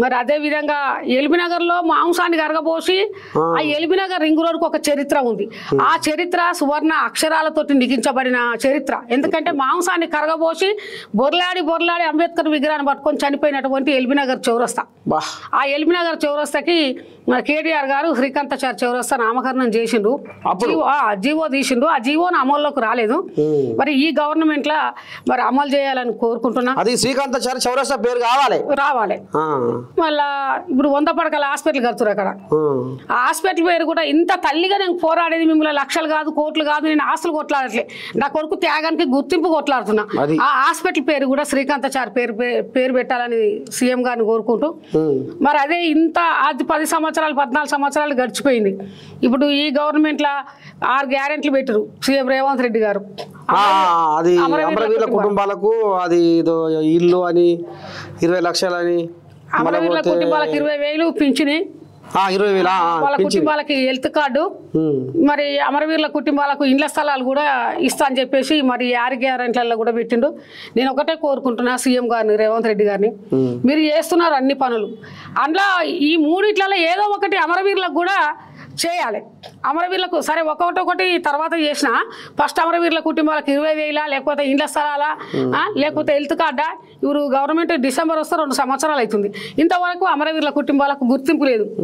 మరి అదే విధంగా ఎల్బీనగర్లో మాంసాన్ని కరగబోసి ఆ ఎల్బీనగర్ రింగ్ రోడ్కు ఒక చరిత్ర ఉంది. ఆ చరిత్ర సువర్ణ అక్షరాలతోటి లిఖించబడిన చరిత్ర. ఎందుకంటే మాంసాన్ని కరగబోసి బొర్లాడి అంబేద్కర్ విగ్రహాన్ని పట్టుకొని చనిపోయినటువంటి ఎల్బీనగర్ చౌరస్తా. ఆ ఎల్బీనగర్ చౌరస్తాకి కేటీఆర్ గారు శ్రీకాంతాచారి చౌరస్తా నామకరణం చేసిండు. జీవో తీసిండు. ఆ జీవోను అమల్లోకి రాలేదు. మరి ఈ గవర్నమెంట్ లా మరి అమలు చేయాలని కోరుకుంటున్నా. అది శ్రీకాంతాచారి చౌరస్తా పేరు రావాలి. మళ్ళా ఇప్పుడు 100 పడకల హాస్పిటల్ కడుతున్నారు అక్కడ. ఆ హాస్పిటల్ పేరు కూడా ఇంత తల్లిగా నేను పోరాడేది మిమ్మల్ని లక్షలు కాదు కోట్లు కాదు, నేను ఆస్తులు కొట్లాడట్లే, నా కొడుకు త్యాగానికి గుర్తింపు కొట్లాడుతున్నా. ఆ హాస్పిటల్ పేరు కూడా శ్రీకాంతాచారి పేరు పెట్టాలని సీఎం గారిని కోరుకుంటూ మరి అదే ఇంత అది 10 సంవత్సరాలు 14 సంవత్సరాలు గడిచిపోయింది. ఇప్పుడు ఈ గవర్నమెంట్ లా 6 గ్యారెంట్లు పెట్టారు సీఎం రేవంత్ రెడ్డి గారు. అది అమరవీరుల కుటుంబాలకు అది ఇల్లు అని 20 లక్షలు అని, అమరవీరుల కుటుంబాలకు 20,000 పింఛని, 20,000 వాళ్ళ కుటుంబాలకి హెల్త్ కార్డు, మరి అమరవీరుల కుటుంబాలకు ఇండ్ల స్థలాలు కూడా ఇస్తా అని చెప్పేసి మరి 6 గ్యారెంట్లలో కూడా పెట్టిండు. నేను ఒకటే కోరుకుంటున్నా సీఎం గారిని రేవంత్ రెడ్డి గారిని, మీరు చేస్తున్నారు అన్ని పనులు, అందులో ఈ 3 ఏదో ఒకటి అమరవీరులకు కూడా చేయాలి. అమరవీరులకు సరే ఒకటి తర్వాత చేసిన ఫస్ట్ అమరవీరుల కుటుంబాలకు 20,000 లేకపోతే ఇండ్ల స్థలాలా లేకపోతే హెల్త్ కార్డా. ఇప్పుడు గవర్నమెంట్ డిసెంబర్ వస్తే 2 సంవత్సరాలు అవుతుంది, ఇంతవరకు అమరవీరుల కుటుంబాలకు గుర్తింపు లేదు.